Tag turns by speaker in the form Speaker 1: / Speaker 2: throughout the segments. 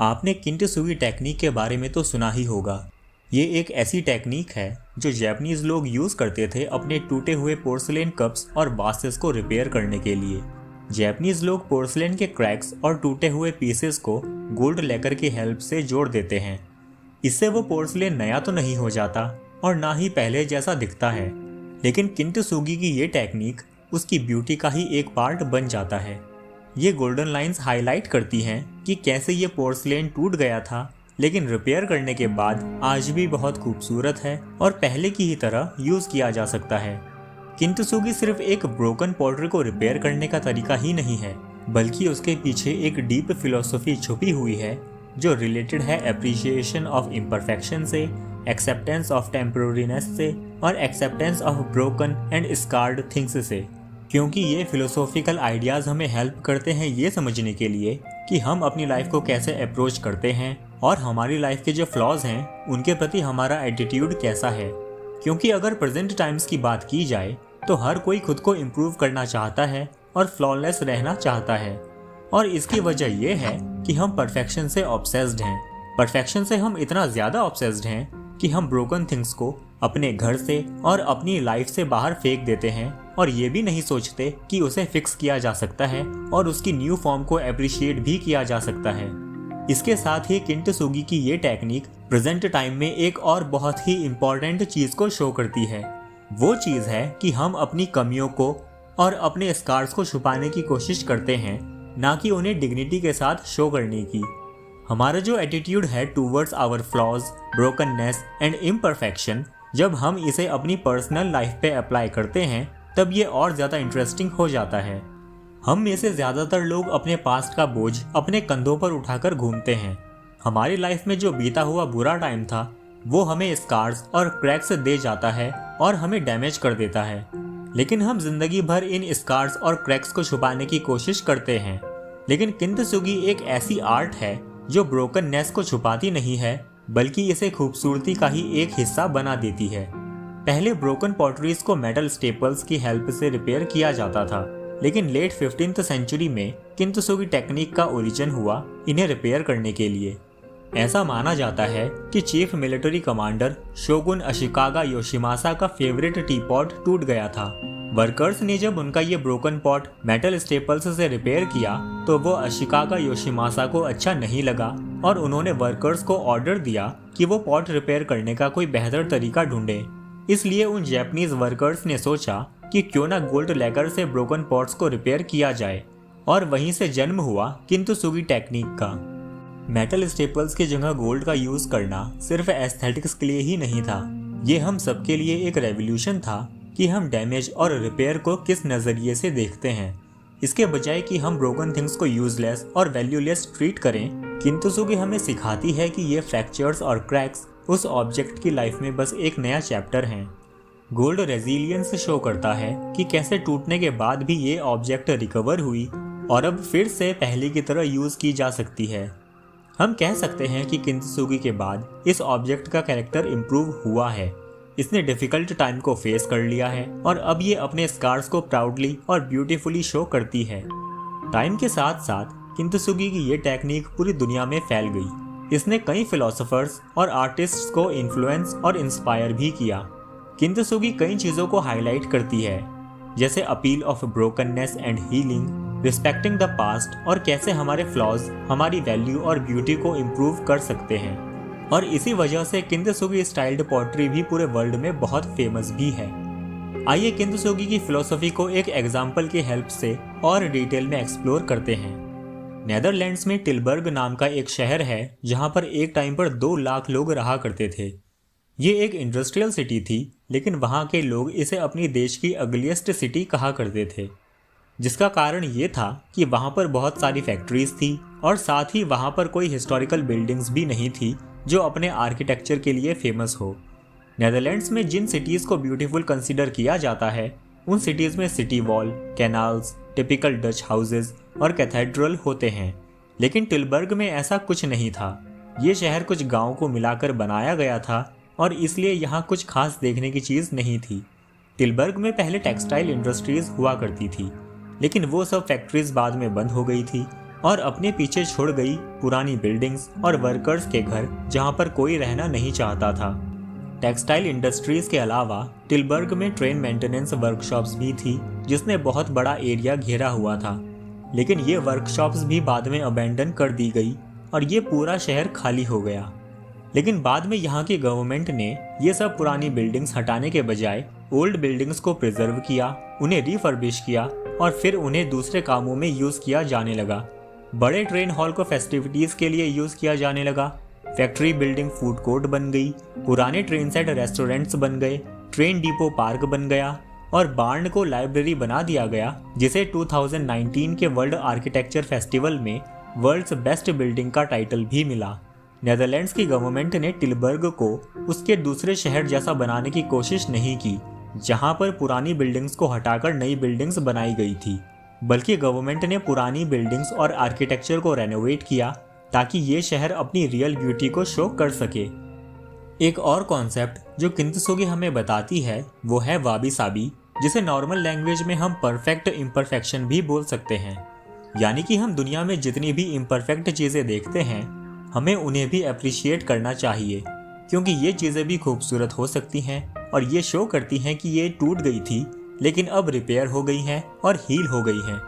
Speaker 1: आपने किंटसुगी टेक्निक के बारे में तो सुना ही होगा। ये एक ऐसी टेक्निक है जो जापानीज लोग यूज़ करते थे अपने टूटे हुए पोर्सलेन कप्स और वासेस को रिपेयर करने के लिए। जापानीज लोग पोर्सलेन के क्रैक्स और टूटे हुए पीसेस को गोल्ड लेकर की हेल्प से जोड़ देते हैं। इससे वो पोर्सलेन नया तो नहीं हो जाता और ना ही पहले जैसा दिखता है, लेकिन किंटसुगी की ये टेक्निक उसकी ब्यूटी का ही एक पार्ट बन जाता है। ये गोल्डन लाइंस हाईलाइट करती हैं कि कैसे ये पोर्सलेन टूट गया था, लेकिन रिपेयर करने के बाद आज भी बहुत खूबसूरत है और पहले की ही तरह यूज़ किया जा सकता है। किंटसुगी सिर्फ एक ब्रोकन पॉटरी को रिपेयर करने का तरीका ही नहीं है, बल्कि उसके पीछे एक डीप फिलॉसफी छुपी हुई है जो रिलेटेड है एप्रिशिएशन ऑफ इम्परफेक्शन से, एक्सेप्टेंस ऑफ टेम्पोररीनेस से और acceptance of broken and scarred things से। क्योंकि ये फिलोसॉफिकल आइडियाज़ हमें हेल्प करते हैं ये समझने के लिए कि हम अपनी लाइफ को कैसे अप्रोच करते हैं और हमारी लाइफ के जो फ्लॉज हैं उनके प्रति हमारा एटीट्यूड कैसा है। क्योंकि अगर प्रेजेंट टाइम्स की बात की जाए तो हर कोई खुद को इम्प्रूव करना चाहता है और फ्लॉलेस रहना चाहता है, और इसकी वजह यह है कि हम परफेक्शन से ऑब्सेस्ड हैं। परफेक्शन से हम इतना ज़्यादा ऑब्सेस्ड हैं कि हम ब्रोकन थिंग्स को अपने घर से और अपनी लाइफ से बाहर फेंक देते हैं और ये भी नहीं सोचते कि उसे फिक्स किया जा सकता है और उसकी न्यू फॉर्म को अप्रिशिएट भी किया जा सकता है। इसके साथ ही किंटसुगी की ये टेक्निक प्रेजेंट टाइम में एक और बहुत ही इम्पॉर्टेंट चीज़ को शो करती है। वो चीज़ है कि हम अपनी कमियों को और अपने स्कार्स को छुपाने की कोशिश करते हैं, ना कि उन्हें डिग्निटी के साथ शो करने की। हमारा जो एटीट्यूड है towards our flaws, brokenness and imperfection, जब हम इसे अपनी पर्सनल लाइफ पे अप्लाई करते हैं तब ये और ज़्यादा इंटरेस्टिंग हो जाता है। हम में से ज़्यादातर लोग अपने पास्ट का बोझ अपने कंधों पर उठाकर घूमते हैं। हमारी लाइफ में जो बीता हुआ बुरा टाइम था वो हमें स्कार्स और क्रैक्स दे जाता है और हमें डैमेज कर देता है, लेकिन हम जिंदगी भर इन स्कार्स और क्रैक्स को छुपाने की कोशिश करते हैं। लेकिन किंटसुगी एक ऐसी आर्ट है जो ब्रोकननेस को छुपाती नहीं है, बल्कि इसे खूबसूरती का ही एक हिस्सा बना देती है। पहले ब्रोकन पॉटरीज को मेटल स्टेपल्स की हेल्प से रिपेयर किया जाता था, लेकिन लेट 15th सेंचुरी में किंटसुगी टेक्निक का ओरिजिन हुआ इन्हें रिपेयर करने के लिए। ऐसा माना जाता है कि chief military commander shogun Ashikaga Yoshimasa का फेवरेट टी पॉट टूट गया था। वर्कर्स ने जब उनका ये ब्रोकन पॉट मेटल स्टेपल्स से रिपेयर किया तो वो अशिकागा योशिमासा को अच्छा नहीं लगा और उन्होंने वर्कर्स को ऑर्डर दिया कि वो पॉट रिपेयर करने का कोई बेहतर तरीका ढूंढे। इसलिए उन जापानीज वर्कर्स ने सोचा कि क्यों ना गोल्ड लेगर से ब्रोकन पॉट्स को रिपेयर किया जाए, और वहीं से जन्म हुआ किंटसुगी टेक्निक का। मेटल स्टेपल्स की जगह गोल्ड का यूज करना सिर्फ एस्थेटिक्स के लिए ही नहीं था, ये हम सबके लिए एक रेवोल्यूशन था कि हम डैमेज और रिपेयर को किस नज़रिए से देखते हैं। इसके बजाय कि हम ब्रोकन थिंग्स को यूजलेस और वैल्यूलेस ट्रीट करें, किंटसुगी हमें सिखाती है कि ये फ्रैक्चर्स और क्रैक्स उस ऑब्जेक्ट की लाइफ में बस एक नया चैप्टर हैं। गोल्ड रेजिलियंस शो करता है कि कैसे टूटने के बाद भी ये ऑब्जेक्ट रिकवर हुई और अब फिर से पहले की तरह यूज़ की जा सकती है। हम कह सकते हैं कि किंटसुगी के बाद इस ऑब्जेक्ट का कैरेक्टर इम्प्रूव हुआ है। इसने डिफ़िकल्ट टाइम को फेस कर लिया है और अब ये अपने स्कार्स को प्राउडली और ब्यूटीफुली शो करती है। टाइम के साथ साथ किंटसुगी की ये टेक्निक पूरी दुनिया में फैल गई। इसने कई फिलोसोफर्स और आर्टिस्ट्स को इन्फ्लुएंस और इंस्पायर भी किया। किंटसुगी कई चीज़ों को हाईलाइट करती है, जैसे appeal of brokenness and healing, respecting the past, और कैसे हमारे फ्लॉज हमारी वैल्यू और ब्यूटी को इम्प्रूव कर सकते हैं। और इसी वजह से किंटसुगी स्टाइल्ड पॉटरी भी पूरे वर्ल्ड में बहुत फेमस भी है। आइए किंटसुगी की फिलोसफी को एक एग्जाम्पल की हेल्प से और डिटेल में एक्सप्लोर करते हैं। नेदरलैंड्स में टिलबर्ग नाम का एक शहर है जहां पर एक टाइम पर 2 लाख लोग रहा करते थे। ये एक इंडस्ट्रियल सिटी थी, लेकिन वहाँ के लोग इसे अपनी देश की अगलिएस्ट सिटी कहा करते थे, जिसका कारण ये था कि वहाँ पर बहुत सारी फैक्ट्रीज थी और साथ ही वहाँ पर कोई हिस्टोरिकल बिल्डिंग्स भी नहीं थी जो अपने आर्किटेक्चर के लिए फेमस हो। नेदरलैंड्स में जिन सिटीज़ को ब्यूटीफुल कंसीडर किया जाता है उन सिटीज़ में city wall, canals, typical Dutch houses और कैथेड्रल होते हैं, लेकिन टिलबर्ग में ऐसा कुछ नहीं था। ये शहर कुछ गाँव को मिलाकर बनाया गया था और इसलिए यहाँ कुछ खास देखने की चीज़ नहीं थी। टिलबर्ग में पहले टेक्सटाइल इंडस्ट्रीज हुआ करती थी, लेकिन वो सब फैक्ट्रीज बाद में बंद हो गई थी और अपने पीछे छोड़ गई पुरानी बिल्डिंग्स और वर्कर्स के घर जहां पर कोई रहना नहीं चाहता था। टेक्सटाइल इंडस्ट्रीज के अलावा टिलबर्ग में ट्रेन मेंटेनेंस वर्कशॉप्स भी थी, जिसने बहुत बड़ा एरिया घेरा हुआ था। लेकिन ये वर्कशॉप्स भी बाद में अबेंडन कर दी गई और ये पूरा शहर खाली हो गया। लेकिन बाद में यहाँ की गवर्नमेंट ने ये सब पुरानी बिल्डिंग्स हटाने के बजाय ओल्ड बिल्डिंग्स को प्रिजर्व किया, उन्हें रिफर्बिश किया और फिर उन्हें दूसरे कामों में यूज़ किया जाने लगा। बड़े ट्रेन हॉल को फेस्टिविटीज़ के लिए यूज़ किया जाने लगा, फैक्ट्री बिल्डिंग फूड कोर्ट बन गई, पुराने ट्रेन सेट रेस्टोरेंट्स बन गए, ट्रेन डिपो पार्क बन गया और बार्न को लाइब्रेरी बना दिया गया, जिसे 2019 के वर्ल्ड आर्किटेक्चर फेस्टिवल में वर्ल्ड्स बेस्ट बिल्डिंग का टाइटल भी मिला। नेदरलैंड्स की गवर्नमेंट ने टिलबर्ग को उसके दूसरे शहर जैसा बनाने की कोशिश नहीं की, जहां पर पुरानी बिल्डिंग्स को हटाकर नई बिल्डिंग्स बनाई गई थी, बल्कि गवर्नमेंट ने पुरानी बिल्डिंग्स और आर्किटेक्चर को रेनोवेट किया ताकि ये शहर अपनी रियल ब्यूटी को शो कर सके। एक और कॉन्सेप्ट जो किंतसुगी हमें बताती है वो है वाबी साबी, जिसे नॉर्मल लैंग्वेज में हम परफेक्ट इम्परफेक्शन भी बोल सकते हैं। यानी कि हम दुनिया में जितनी भी इम्परफेक्ट चीज़ें देखते हैं हमें उन्हें भी अप्रिशिएट करना चाहिए, क्योंकि ये चीज़ें भी खूबसूरत हो सकती हैं और ये शो करती हैं कि ये टूट गई थी लेकिन अब रिपेयर हो गई हैं और हील हो गई हैं।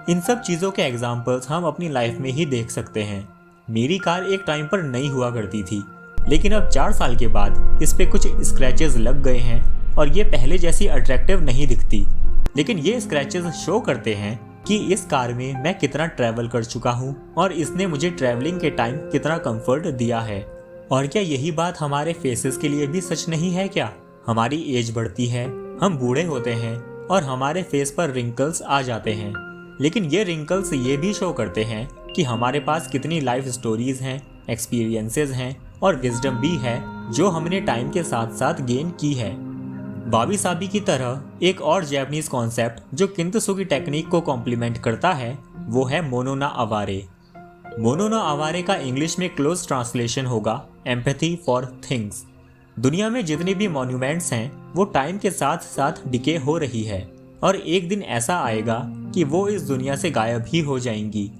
Speaker 1: इन सब चीज़ों के एग्जाम्पल्स हम अपनी लाइफ में ही देख सकते हैं। मेरी कार एक टाइम पर नई हुआ करती थी, लेकिन अब 4 साल के बाद इस पे कुछ स्क्रैचेस लग गए हैं और ये पहले जैसी अट्रैक्टिव नहीं दिखती। लेकिन ये स्क्रैचेस शो करते हैं कि इस कार में मैं कितना ट्रैवल कर चुका हूँ और इसने मुझे ट्रैवलिंग के टाइम कितना कंफर्ट दिया है। और क्या यही बात हमारे फेसेस के लिए भी सच नहीं है क्या? हमारी एज बढ़ती है, हम बूढ़े होते हैं और हमारे फेस पर रिंकल्स आ जाते हैं, लेकिन ये रिंकल्स ये भी शो करते हैं कि हमारे पास कितनी लाइफ स्टोरीज हैं, एक्सपीरियंसेस हैं और विजडम भी है जो हमने टाइम के साथ साथ गेन की है। वाबी साबी की तरह एक और जापानीज कॉन्सेप्ट जो किंतसुगी टेक्निक को कॉम्प्लीमेंट करता है वो है मोनो ना अवारे। मोनो ना अवारे का इंग्लिश में क्लोज ट्रांसलेशन होगा एम्पैथी फॉर थिंग्स। दुनिया में जितनी भी मॉन्यूमेंट्स हैं वो टाइम के साथ साथ डिके हो रही है और एक दिन ऐसा आएगा कि वो इस दुनिया से गायब ही हो जाएंगी।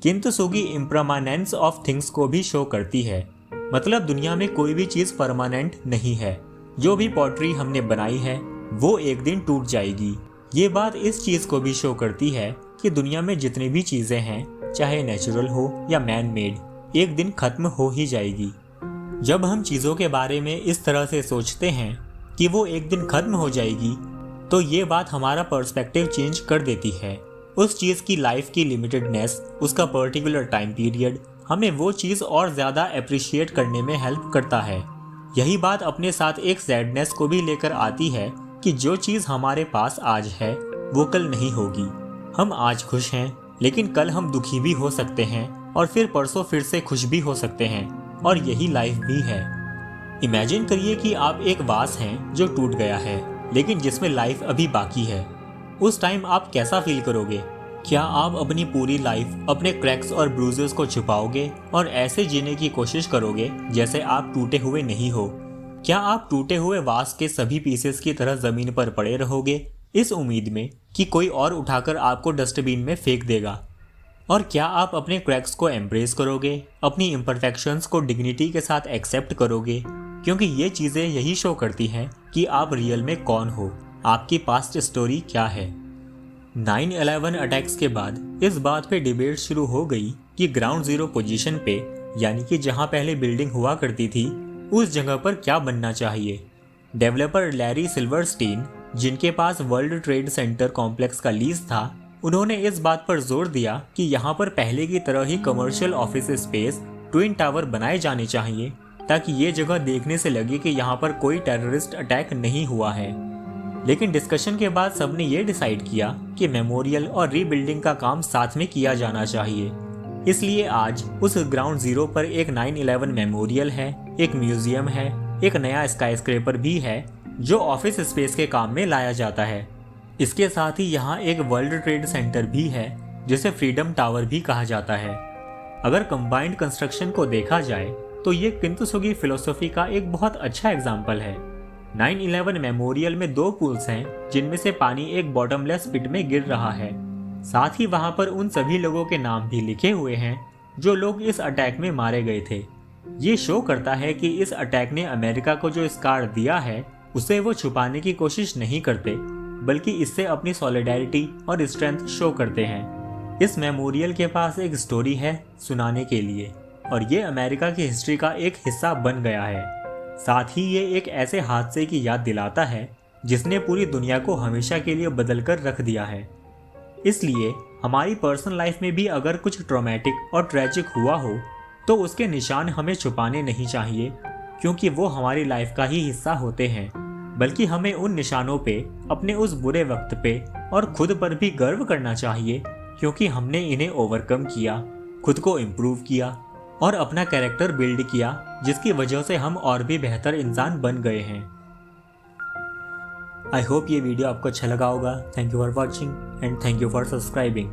Speaker 1: किंतसुगी इम्परमानेंस ऑफ थिंग्स को भी शो करती है, मतलब दुनिया में कोई भी चीज़ परमानेंट नहीं है। जो भी पॉटरी हमने बनाई है वो एक दिन टूट जाएगी। ये बात इस चीज़ को भी शो करती है कि दुनिया में जितनी भी चीज़ें हैं, चाहे नेचुरल हो या मैन मेड, एक दिन खत्म हो ही जाएगी। जब हम चीज़ों के बारे में इस तरह से सोचते हैं कि वो एक दिन खत्म हो जाएगी, तो ये बात हमारा पर्सपेक्टिव चेंज कर देती है। उस चीज़ की लाइफ की लिमिटेडनेस, उसका पर्टिकुलर टाइम पीरियड हमें वो चीज़ और ज़्यादा अप्रिशिएट करने में हेल्प करता है। यही बात अपने साथ एक सैडनेस को भी लेकर आती है कि जो चीज़ हमारे पास आज है वो कल नहीं होगी। हम आज खुश हैं लेकिन कल हम दुखी भी हो सकते हैं और फिर परसों फिर से खुश भी हो सकते हैं, और यही लाइफ भी है। इमेजिन करिए कि आप एक वास हैं जो टूट गया है लेकिन जिसमें लाइफ अभी बाकी है। उस टाइम आप कैसा फील करोगे? क्या आप अपनी पूरी लाइफ अपने क्रैक्स और ब्रूजेस को छुपाओगे और ऐसे जीने की कोशिश करोगे जैसे आप टूटे हुए नहीं हो? क्या आप टूटे हुए वास के सभी पीसेस की तरह जमीन पर पड़े रहोगे इस उम्मीद में कि कोई और उठाकर आपको डस्टबिन में फेंक देगा? और क्या आप अपने क्रैक्स को एम्ब्रेस करोगे, अपनी इम्परफेक्शंस को डिग्निटी के साथ एक्सेप्ट करोगे? क्योंकि ये चीज़ें यही शो करती हैं कि आप रियल में कौन हो, आपकी पास्ट स्टोरी क्या है। 9/11 अटैक्स के बाद इस बात पे डिबेट शुरू हो गई कि ग्राउंड जीरो पोजीशन पे, यानी कि जहां पहले बिल्डिंग हुआ करती थी, उस जगह पर क्या बनना चाहिए। डेवलपर लैरी सिल्वरस्टीन, जिनके पास वर्ल्ड ट्रेड सेंटर कॉम्प्लेक्स का लीज था, उन्होंने इस बात पर जोर दिया कि यहाँ पर पहले की तरह ही commercial office space, twin tower बनाए जाने चाहिए ताकि ये जगह देखने से लगे कि यहाँ पर कोई टेररिस्ट अटैक नहीं हुआ है। लेकिन डिस्कशन के बाद सबने ये डिसाइड किया कि मेमोरियल और रीबिल्डिंग का काम साथ में किया जाना चाहिए। इसलिए आज उस ग्राउंड जीरो पर एक 9/11 मेमोरियल है, एक म्यूजियम है, एक नया स्काईस्क्रेपर भी है जो ऑफिस स्पेस के काम में लाया जाता है। इसके साथ ही यहाँ एक वर्ल्ड ट्रेड सेंटर भी है जिसे फ्रीडम टावर भी कहा जाता है। अगर कंबाइंड कंस्ट्रक्शन को देखा जाए तो ये किंतसुगी फिलोसफी का एक बहुत अच्छा एग्जाम्पल है। 9/11 मेमोरियल में 2 पूल्स हैं जिनमें से पानी एक बॉटमलेस पिट में गिर रहा है। साथ ही वहां पर उन सभी लोगों के नाम भी लिखे हुए हैं जो लोग इस अटैक में मारे गए थे। ये शो करता है कि इस अटैक ने अमेरिका को जो स्कार दिया है उसे वो छुपाने की कोशिश नहीं करते, बल्कि इससे अपनी सॉलिडेरिटी और स्ट्रेंथ शो करते हैं। इस मेमोरियल के पास एक स्टोरी है सुनाने के लिए, और ये अमेरिका की हिस्ट्री का एक हिस्सा बन गया है। साथ ही ये एक ऐसे हादसे की याद दिलाता है जिसने पूरी दुनिया को हमेशा के लिए बदल कर रख दिया है। इसलिए हमारी पर्सनल लाइफ में भी अगर कुछ ट्रॉमेटिक और ट्रेजिक हुआ हो तो उसके निशान हमें छुपाने नहीं चाहिए, क्योंकि वो हमारी लाइफ का ही हिस्सा होते हैं। बल्कि हमें उन निशानों पे, अपने उस बुरे वक्त पे और खुद पर भी गर्व करना चाहिए, क्योंकि हमने इन्हें ओवरकम किया, खुद को इम्प्रूव किया और अपना कैरेक्टर बिल्ड किया, जिसकी वजह से हम और भी बेहतर इंसान बन गए हैं। आई होप ये वीडियो आपको अच्छा लगा होगा। Thank you for watching and thank you for subscribing.